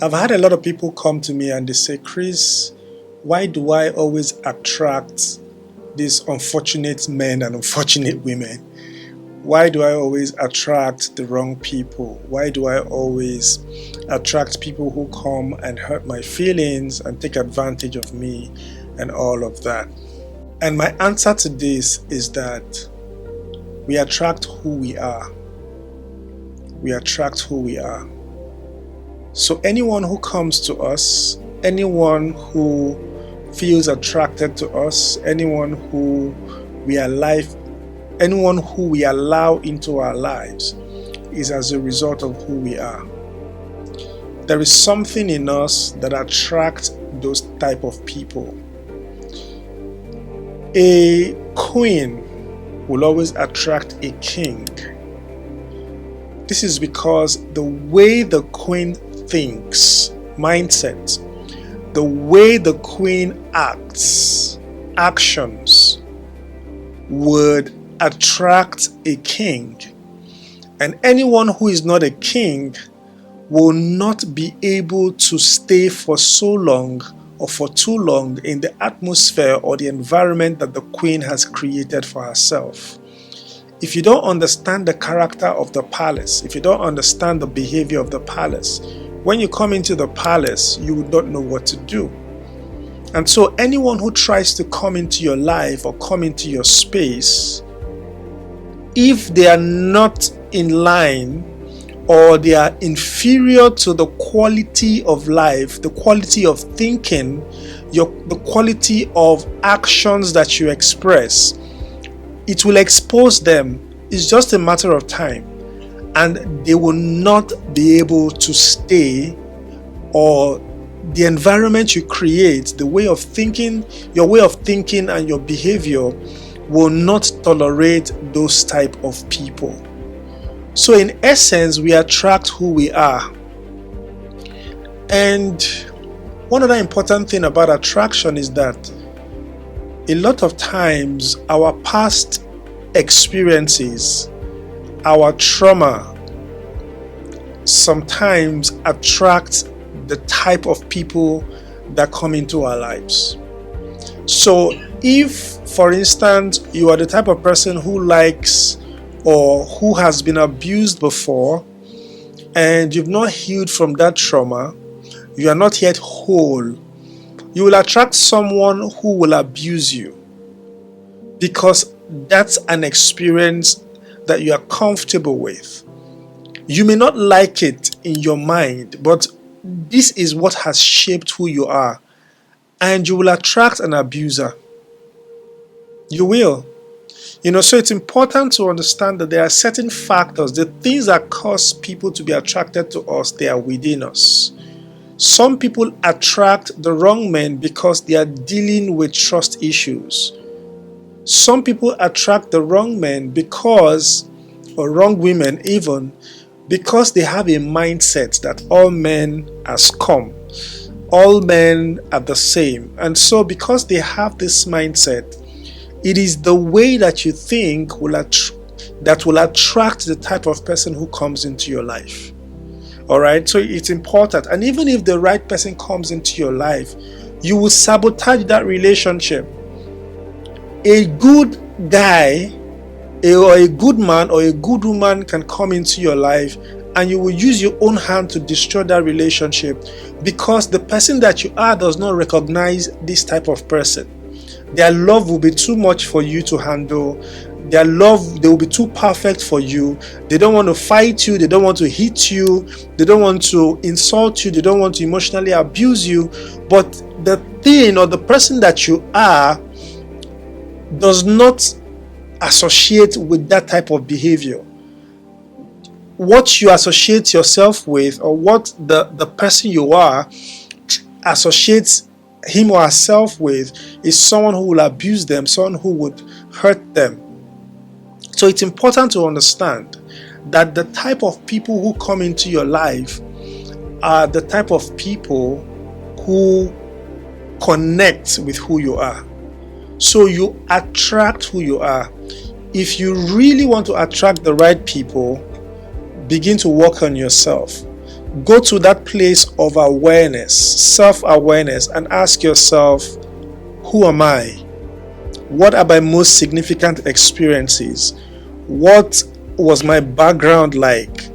I've had a lot of people come to me and they say, Chris, why do I always attract these unfortunate men and unfortunate women? Why do I always attract the wrong people? Why do I always attract people who come and hurt my feelings and take advantage of me and all of that? And my answer to this is that we attract who we are. We attract who we are. So anyone who comes to us, anyone who feels attracted to us, anyone who we allow into our lives is as a result of who we are. There is something in us that attracts those type of people. A queen will always attract a king. This is because the way the queen thinks, mindset, the way the queen acts, actions would attract a king. And anyone who is not a king will not be able to stay for so long or for too long in the atmosphere or the environment that the queen has created for herself. If you don't understand the character of the palace, if you don't understand the behavior of the palace, when you come into the palace, you would not know what to do. And so anyone who tries to come into your life or come into your space, if they are not in line or they are inferior to the quality of life, the quality of thinking, the quality of actions that you express, it will expose them. It's just a matter of time. And they will not be able to stay, or the environment you create, the way of thinking, your way of thinking and your behavior will not tolerate those type of people. So in essence, we attract who we are. And one other important thing about attraction is that a lot of times our past experiences, our trauma sometimes attract the type of people that come into our lives. So if, for instance, you are the type of person who likes or who has been abused before and you've not healed from that trauma, you are not yet whole, you will attract someone who will abuse you because that's an experience that you are comfortable with. You may not like it in your mind, but this is what has shaped who you are, and you will attract an abuser. You will. So it's important to understand that there are certain factors, the things that cause people to be attracted to us, they are within us. Some people attract the wrong men because they are dealing with trust issues. Some people attract the wrong men or wrong women even, because they have a mindset that all men are scum, all men are the same. And so because they have this mindset, it is the way that you think that will attract the type of person who comes into your life. Alright, so it's important. And even if the right person comes into your life, you will sabotage that relationship. A good guy or a good man or a good woman can come into your life and you will use your own hand to destroy that relationship because the person that you are does not recognize this type of person. Their love will be too much for you to handle. Their love, they will be too perfect for you. They don't want to fight you. They don't want to hit you. They don't want to insult you. They don't want to emotionally abuse you. But the thing or the person that you are does not associate with that type of behavior. What you associate yourself with, or what the person you are associates him or herself with, is someone who will abuse them, someone who would hurt them. So it's important to understand that the type of people who come into your life are the type of people who connect with who you are. So you attract who you are. If you really want to attract the right people, begin to work on yourself. Go to that place of awareness, self-awareness, and ask yourself, who am I? What are my most significant experiences? What was my background like?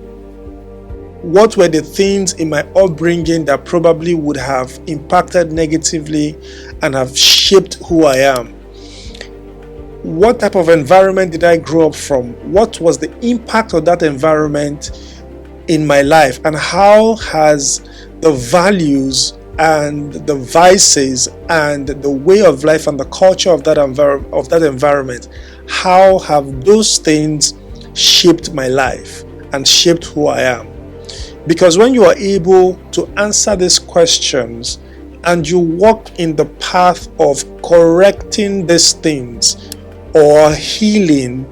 What were the things in my upbringing that probably would have impacted negatively and have shaped who I am? What type of environment did I grow up from? What was the impact of that environment in my life? And how has the values and the vices and the way of life and the culture of that environment, how have those things shaped my life and shaped who I am? Because when you are able to answer these questions and you walk in the path of correcting these things or healing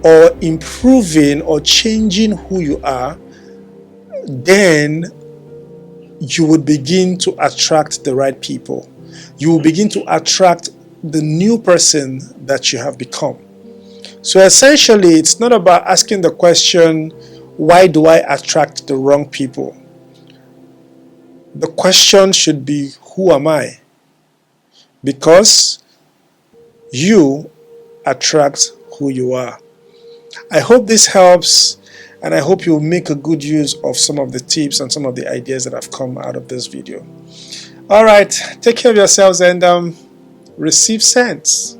or improving or changing who you are, then you would begin to attract the right people. You will begin to attract the new person that you have become. So essentially, it's not about asking the question, why do I attract the wrong people? The question should be, who am I? Because you attract who you are. I hope this helps, and I hope you'll make a good use of some of the tips and some of the ideas that have come out of this video. All right, take care of yourselves and receive sense.